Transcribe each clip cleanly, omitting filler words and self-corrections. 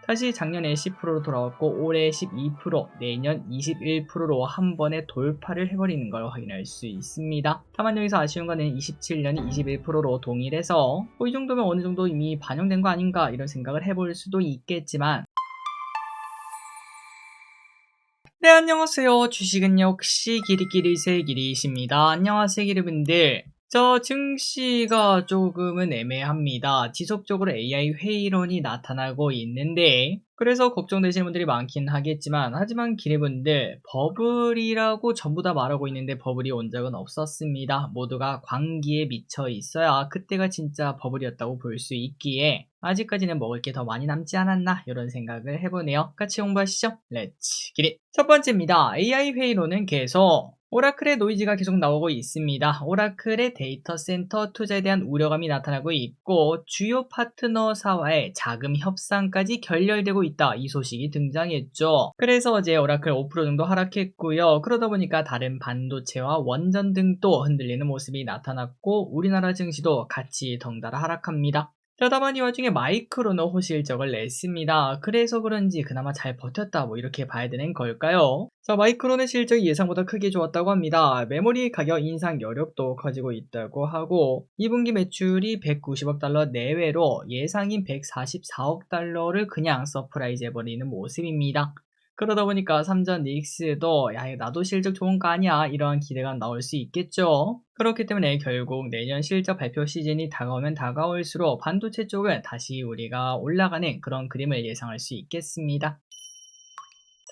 다시 작년에 10%로 돌아왔고 올해 12%, 내년 21%로 한 번에 돌파를 해버리는 걸 확인할 수 있습니다. 다만 여기서 아쉬운 거는 27년이 21%로 동일해서 이 정도면 어느 정도 이미 반영된 거 아닌가 이런 생각을 해볼 수도 있겠지만, 네, 안녕하세요. 주식은 역시 길이길이세 길이십니다. 안녕하세요, 길이분들. 저 증시가 조금은 애매합니다. 지속적으로 AI 회의론이 나타나고 있는데, 그래서 걱정되시는 분들이 많긴 하겠지만, 하지만 기대분들, 버블이라고 전부 다 말하고 있는데 버블이 온 적은 없었습니다. 모두가 광기에 미쳐 있어야 그때가 진짜 버블이었다고 볼 수 있기에 아직까지는 먹을 게 더 많이 남지 않았나 이런 생각을 해보네요. 같이 공부하시죠. 렛츠 기릿. 첫 번째입니다. AI 회의론은 계속 오라클의 노이즈가 계속 나오고 있습니다. 오라클의 데이터 센터 투자에 대한 우려감이 나타나고 있고 주요 파트너사와의 자금 협상까지 결렬되고 있다. 이 소식이 등장했죠. 그래서 어제 오라클 5% 정도 하락했고요. 그러다 보니까 다른 반도체와 원전 등도 흔들리는 모습이 나타났고 우리나라 증시도 같이 덩달아 하락합니다. 다만 이 와중에 마이크로는 호실적을 냈습니다. 그래서 그런지 그나마 잘 버텼다 이렇게 봐야 되는 걸까요? 자, 마이크로는 실적이 예상보다 크게 좋았다고 합니다. 메모리 가격 인상 여력도 커지고 있다고 하고 2분기 매출이 190억 달러 내외로 예상인 144억 달러를 그냥 서프라이즈 해버리는 모습입니다. 그러다 보니까 삼전 닉스도 야 나도 실적 좋은 거 아니야 이러한 기대가 나올 수 있겠죠. 그렇기 때문에 결국 내년 실적 발표 시즌이 다가오면 다가올수록 반도체 쪽은 다시 우리가 올라가는 그런 그림을 예상할 수 있겠습니다.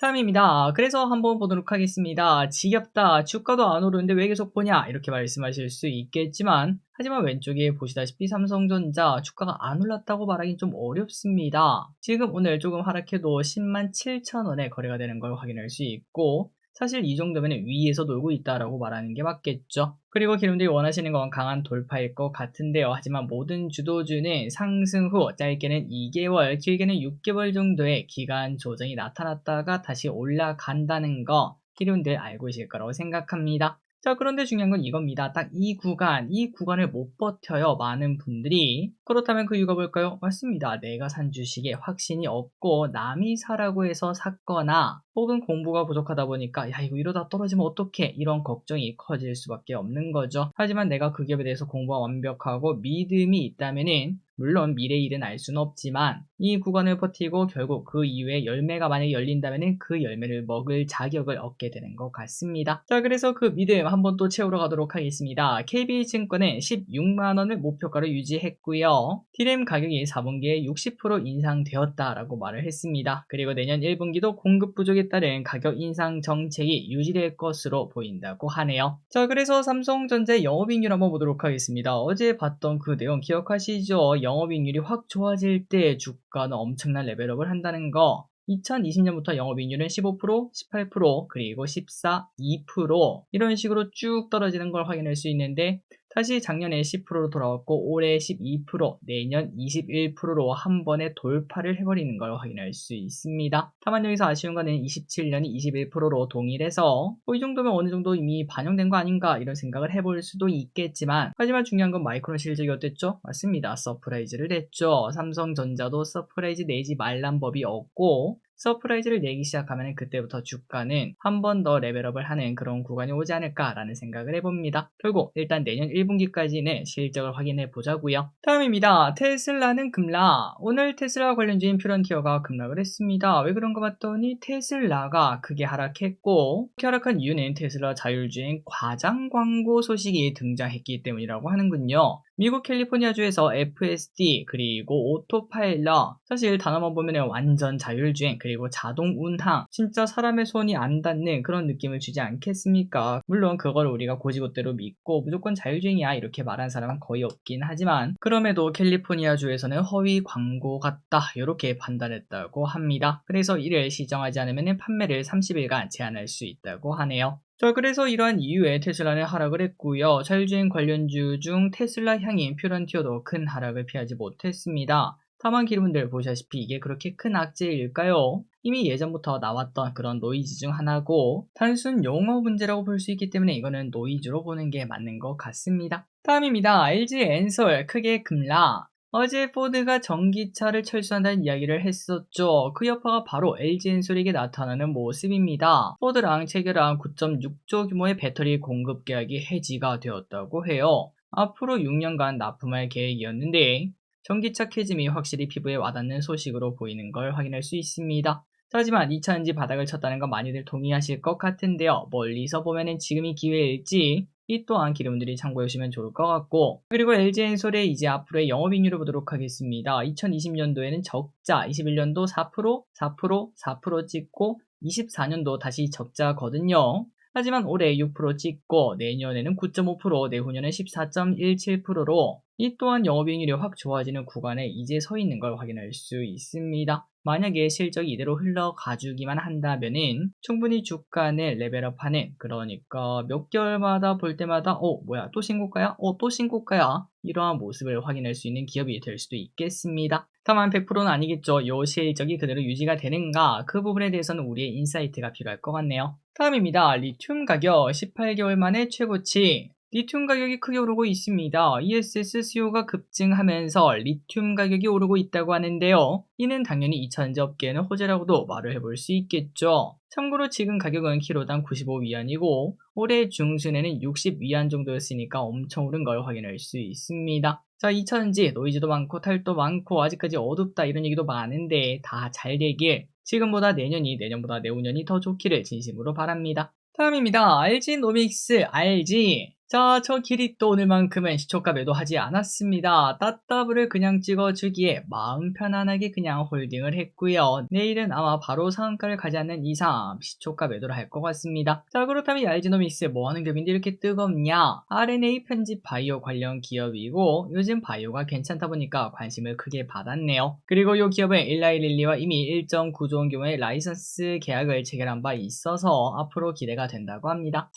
다음입니다. 그래서 한번 보도록 하겠습니다. 지겹다. 주가도 안 오르는데 왜 계속 보냐? 이렇게 말씀하실 수 있겠지만 하지만 왼쪽에 보시다시피 삼성전자 주가가 안 올랐다고 말하긴 좀 어렵습니다. 지금 오늘 조금 하락해도 10만 7천 원에 거래가 되는 걸 확인할 수 있고 사실 이 정도면 위에서 놀고 있다라고 말하는 게 맞겠죠. 그리고 기름들이 원하시는 건 강한 돌파일 것 같은데요. 하지만 모든 주도주는 상승 후 짧게는 2개월, 길게는 6개월 정도의 기간 조정이 나타났다가 다시 올라간다는 거 기름들 알고 계실 거라고 생각합니다. 자, 그런데 중요한 건 이겁니다. 딱 이 구간을 못 버텨요. 많은 분들이. 그렇다면 그 이유가 뭘까요? 맞습니다. 내가 산 주식에 확신이 없고 남이 사라고 해서 샀거나 혹은 공부가 부족하다 보니까 야 이거 이러다 떨어지면 어떡해 이런 걱정이 커질 수밖에 없는 거죠. 하지만 내가 그 기업에 대해서 공부가 완벽하고 믿음이 있다면은 물론 미래의 일은 알 수는 없지만 이 구간을 버티고 결국 그 이후에 열매가 만약에 열린다면 그 열매를 먹을 자격을 얻게 되는 것 같습니다. 자, 그래서 그 믿음 한번 또 채우러 가도록 하겠습니다. KB증권은 16만원을 목표가로 유지했고요. D램 가격이 4분기에 60% 인상되었다라고 말을 했습니다. 그리고 내년 1분기도 공급 부족에 따른 가격 인상 정책이 유지될 것으로 보인다고 하네요. 자, 그래서 삼성전자의 영업이익률 한번 보도록 하겠습니다. 어제 봤던 그 내용 기억하시죠? 영업이익률이 확 좋아질 때 주가는 엄청난 레벨업을 한다는 거. 2020년부터 영업이익률은 15%, 18%, 그리고 14, 2% 이런 식으로 쭉 떨어지는 걸 확인할 수 있는데 다시 작년에 10%로 돌아왔고 올해 12%, 내년 21%로 한 번에 돌파를 해버리는 걸 확인할 수 있습니다. 다만 여기서 아쉬운 거는 27년이 21%로 동일해서 이 정도면 어느 정도 이미 반영된 거 아닌가 이런 생각을 해볼 수도 있겠지만 하지만 중요한 건 마이크론 실적이 어땠죠? 맞습니다. 서프라이즈를 냈죠. 삼성전자도 서프라이즈 내지 말란 법이 없고 서프라이즈를 내기 시작하면 그때부터 주가는 한 번 더 레벨업을 하는 그런 구간이 오지 않을까라는 생각을 해봅니다. 결국 일단 내년 1분기까지는 실적을 확인해 보자고요. 다음입니다. 테슬라는 급락. 오늘 테슬라 관련주인 퓨런티어가 급락을 했습니다. 왜 그런가 봤더니 테슬라가 크게 하락했고 그렇게 하락한 이유는 테슬라 자율주행 과장 광고 소식이 등장했기 때문이라고 하는군요. 미국 캘리포니아주에서 FSD 그리고 오토파일럿 사실 단어만 보면 완전 자율주행 그리고 자동 운항 진짜 사람의 손이 안 닿는 그런 느낌을 주지 않겠습니까? 물론 그걸 우리가 고지고대로 믿고 무조건 자율주행이야 이렇게 말하는 사람은 거의 없긴 하지만 그럼에도 캘리포니아주에서는 허위 광고 같다 이렇게 판단했다고 합니다. 그래서 이를 시정하지 않으면 판매를 30일간 제한할 수 있다고 하네요. 자, 그래서 이러한 이유에 테슬라는 하락을 했고요. 자율주행 관련주 중 테슬라 향인 퓨런티어도 큰 하락을 피하지 못했습니다. 다만 기름분들 보시다시피 이게 그렇게 큰 악재일까요? 이미 예전부터 나왔던 그런 노이즈 중 하나고 단순 용어 문제라고 볼 수 있기 때문에 이거는 노이즈로 보는 게 맞는 것 같습니다. 다음입니다. LG 엔솔 크게 급락. 어제 포드가 전기차를 철수한다는 이야기를 했었죠. 그 여파가 바로 LG엔솔에게 나타나는 모습입니다. 포드랑 체결한 9.6조 규모의 배터리 공급 계약이 해지가 되었다고 해요. 앞으로 6년간 납품할 계획이었는데 전기차 캐즘이 확실히 피부에 와닿는 소식으로 보이는 걸 확인할 수 있습니다. 하지만 2차전지 바닥을 쳤다는 건 많이들 동의하실 것 같은데요. 멀리서 보면은 지금이 기회일지 이 또한 기름들이 참고해 주시면 좋을 것 같고, 그리고 LG엔솔의 이제 앞으로의 영업이익률을 보도록 하겠습니다. 2020년도에는 적자, 21년도 4%, 4%, 4% 찍고 24년도 다시 적자거든요. 하지만 올해 6% 찍고 내년에는 9.5%, 내후년은 14.17%로 이 또한 영업이익률이 확 좋아지는 구간에 이제 서 있는 걸 확인할 수 있습니다. 만약에 실적이 이대로 흘러가주기만 한다면은 충분히 주가를 레벨업하는, 그러니까 몇 개월마다 볼 때마다 뭐야 또 신고가야? 또 신고가야? 이러한 모습을 확인할 수 있는 기업이 될 수도 있겠습니다. 다만 100%는 아니겠죠. 요 실적이 그대로 유지가 되는가, 그 부분에 대해서는 우리의 인사이트가 필요할 것 같네요. 다음입니다. 리튬 가격 18개월 만에 최고치. 리튬 가격이 크게 오르고 있습니다. ESS 수요가 급증하면서 리튬 가격이 오르고 있다고 하는데요. 이는 당연히 2차전지 업계에는 호재라고도 말을 해볼 수 있겠죠. 참고로 지금 가격은 키로당 95위안이고 올해 중순에는 60위안 정도였으니까 엄청 오른 걸 확인할 수 있습니다. 자, 2차전지 노이즈도 많고 탈도 많고 아직까지 어둡다 이런 얘기도 많은데 다 잘 되길, 지금보다 내년이, 내년보다 내후년이 더 좋기를 진심으로 바랍니다. 다음입니다. RG노믹스, RG. 자, 저 길이 또 오늘만큼은 시초가 매도하지 않았습니다. 따따블을 그냥 찍어주기에 마음 편안하게 그냥 홀딩을 했고요. 내일은 아마 바로 상한가를 가지 않는 이상 시초가 매도를 할 것 같습니다. 자, 그렇다면 이 RG노믹스 뭐하는 기업인데 이렇게 뜨겁냐? RNA 편집 바이오 관련 기업이고 요즘 바이오가 괜찮다 보니까 관심을 크게 받았네요. 그리고 이 기업은 일라이릴리와 이미 1.9조 원 규모의 라이선스 계약을 체결한 바 있어서 앞으로 기대가 된다고 합니다.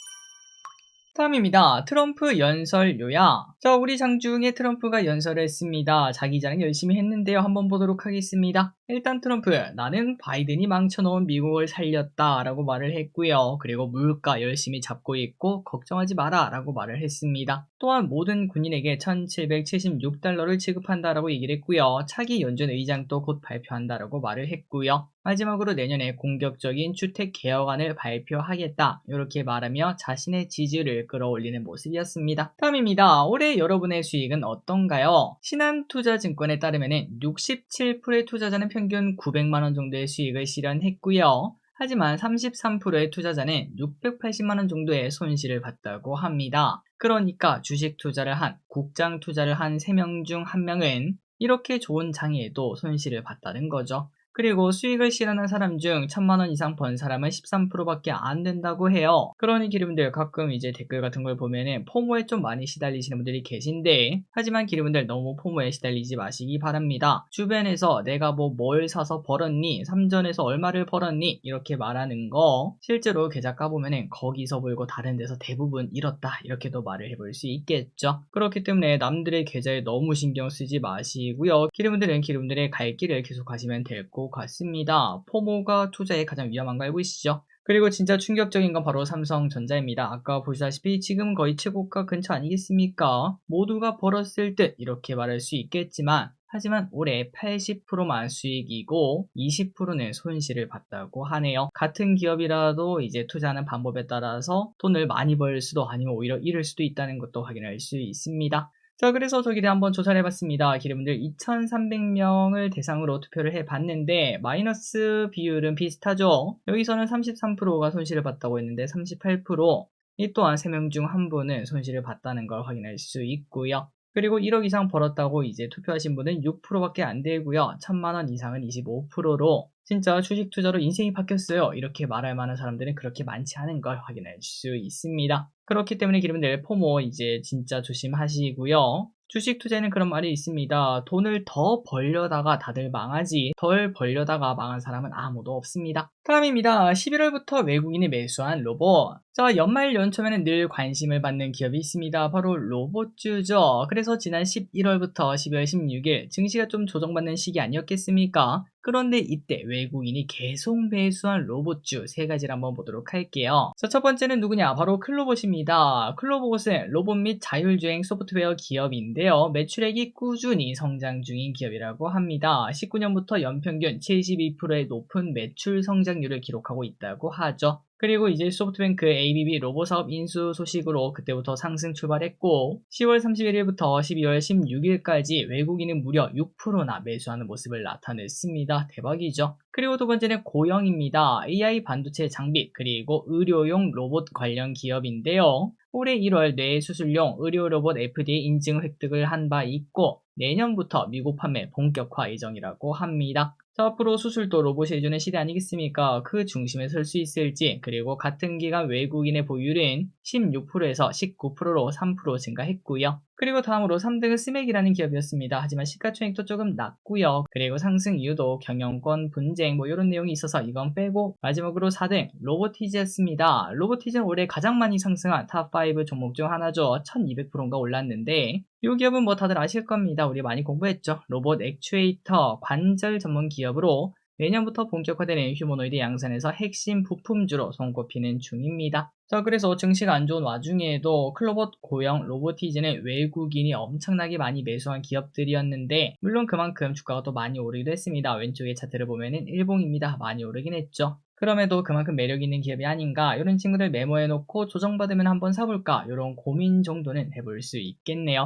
다음입니다. 트럼프 연설 요약. 자, 우리 장중에 트럼프가 연설을 했습니다. 자기 자랑 열심히 했는데요. 한번 보도록 하겠습니다. 일단 트럼프, 나는 바이든이 망쳐놓은 미국을 살렸다 라고 말을 했고요. 그리고 물가 열심히 잡고 있고 걱정하지 마라 라고 말을 했습니다. 또한 모든 군인에게 1776달러를 지급한다 라고 얘기를 했고요. 차기 연준 의장도 곧 발표한다 라고 말을 했고요. 마지막으로 내년에 공격적인 주택 개혁안을 발표하겠다 이렇게 말하며 자신의 지지를 끌어올리는 모습이었습니다. 다음입니다. 올해 여러분의 수익은 어떤가요? 신한투자증권에 따르면 67%의 투자자는 평균 900만원 정도의 수익을 실현했고요. 하지만 33%의 투자자는 680만원 정도의 손실을 봤다고 합니다. 그러니까 주식 투자를 한, 국장 투자를 한 3명 중 1명은 이렇게 좋은 장에도 손실을 봤다는 거죠. 그리고 수익을 실현한 사람 중 1000만원 이상 번 사람은 13%밖에 안 된다고 해요. 그러니 기름분들 가끔 이제 댓글 같은 걸 보면은 포모에 좀 많이 시달리시는 분들이 계신데, 하지만 기름분들 너무 포모에 시달리지 마시기 바랍니다. 주변에서 내가 뭘 사서 벌었니? 삼전에서 얼마를 벌었니? 이렇게 말하는 거 실제로 계좌 까보면은 거기서 벌고 다른 데서 대부분 잃었다 이렇게도 말을 해볼 수 있겠죠. 그렇기 때문에 남들의 계좌에 너무 신경 쓰지 마시고요. 기름분들은 기름분들의 갈 길을 계속 가시면 될 것 같습니다. 포모가 투자에 가장 위험한 거 알고 계시죠? 그리고 진짜 충격적인 건 바로 삼성전자입니다. 아까 보시다시피 지금 거의 최고가 근처 아니겠습니까? 모두가 벌었을 듯 이렇게 말할 수 있겠지만 하지만 올해 80%만 수익이고 20%는 손실을 봤다고 하네요. 같은 기업이라도 이제 투자하는 방법에 따라서 돈을 많이 벌 수도 아니면 오히려 잃을 수도 있다는 것도 확인할 수 있습니다. 자, 그래서 저기를 한번 조사를 해봤습니다. 기름분들 2300명을 대상으로 투표를 해봤는데 마이너스 비율은 비슷하죠. 여기서는 33%가 손실을 봤다고 했는데 38%, 이 또한 3명 중 1분은 손실을 봤다는 걸 확인할 수 있고요. 그리고 1억 이상 벌었다고 이제 투표하신 분은 6%밖에 안 되고요. 1000만원 이상은 25%로 진짜 주식 투자로 인생이 바뀌었어요 이렇게 말할 만한 사람들은 그렇게 많지 않은 걸 확인할 수 있습니다. 그렇기 때문에 기름들 포모 이제 진짜 조심하시고요. 주식 투자에는 그런 말이 있습니다. 돈을 더 벌려다가 다들 망하지 덜 벌려다가 망한 사람은 아무도 없습니다. 다음입니다. 11월부터 외국인이 매수한 로봇. 자, 연말 연초에는 늘 관심을 받는 기업이 있습니다. 바로 로봇주죠. 그래서 지난 11월부터 12월 16일 증시가 좀 조정받는 시기 아니었겠습니까? 그런데 이때 외국인이 계속 매수한 로봇주 3가지를 한번 보도록 할게요. 자, 첫 번째는 누구냐? 바로 클로봇입니다. 클로봇은 로봇 및 자율주행 소프트웨어 기업인데요. 매출액이 꾸준히 성장 중인 기업이라고 합니다. 19년부터 연평균 72%의 높은 매출 성장률을 기록하고 있다고 하죠. 그리고 이제 소프트뱅크 ABB 로봇 사업 인수 소식으로 그때부터 상승 출발했고 10월 31일부터 12월 16일까지 외국인은 무려 6%나 매수하는 모습을 나타냈습니다. 대박이죠. 그리고 두 번째는 고영입니다. AI 반도체 장비 그리고 의료용 로봇 관련 기업인데요. 올해 1월 뇌수술용 의료 로봇 FDA 인증 획득을 한 바 있고 내년부터 미국 판매 본격화 예정이라고 합니다. 자, 앞으로 수술도 로봇이 해주는 시대 아니겠습니까? 그 중심에 설 수 있을지, 그리고 같은 기간 외국인의 보유율은 16%에서 19%로 3% 증가했고요. 그리고 다음으로 3등은 스맥이라는 기업이었습니다. 하지만 시가총액도 조금 낮고요. 그리고 상승 이유도 경영권 분쟁 이런 내용이 있어서 이건 빼고 마지막으로 4등 로보티즈였습니다. 로보티즈는 올해 가장 많이 상승한 탑5 종목 중 하나죠. 1200%가 올랐는데 이 기업은 다들 아실 겁니다. 우리 많이 공부했죠. 로봇 액추에이터 관절 전문 기업으로 내년부터 본격화되는 휴머노이드 양산에서 핵심 부품주로 손꼽히는 중입니다. 자, 그래서 증시가 안 좋은 와중에도 클로봇, 고영, 로보티즈는 외국인이 엄청나게 많이 매수한 기업들이었는데 물론 그만큼 주가가 또 많이 오르기도 했습니다. 왼쪽에 차트를 보면은 일봉입니다. 많이 오르긴 했죠. 그럼에도 그만큼 매력 있는 기업이 아닌가, 이런 친구들 메모해 놓고 조정받으면 한번 사볼까, 이런 고민 정도는 해볼 수 있겠네요.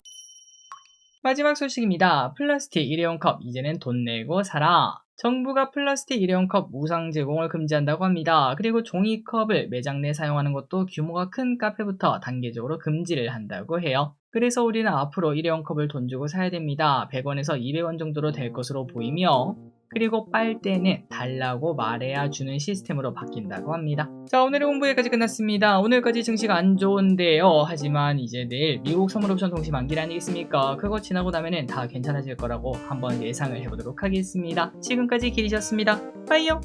마지막 소식입니다. 플라스틱 일회용 컵 이제는 돈 내고 사라. 정부가 플라스틱 일회용 컵 무상 제공을 금지한다고 합니다. 그리고 종이컵을 매장 내 사용하는 것도 규모가 큰 카페부터 단계적으로 금지를 한다고 해요. 그래서 우리는 앞으로 일회용 컵을 돈 주고 사야 됩니다. 100원에서 200원 정도로 될 것으로 보이며 그리고 빨대는 달라고 말해야 주는 시스템으로 바뀐다고 합니다. 자, 오늘의 공부 여기까지 끝났습니다. 오늘까지 증시가 안 좋은데요. 하지만 이제 내일 미국 선물옵션 동시 만기일 아니겠습니까? 그거 지나고 나면은 다 괜찮아질 거라고 한번 예상을 해보도록 하겠습니다. 지금까지 길이셨습니다. 빠이요.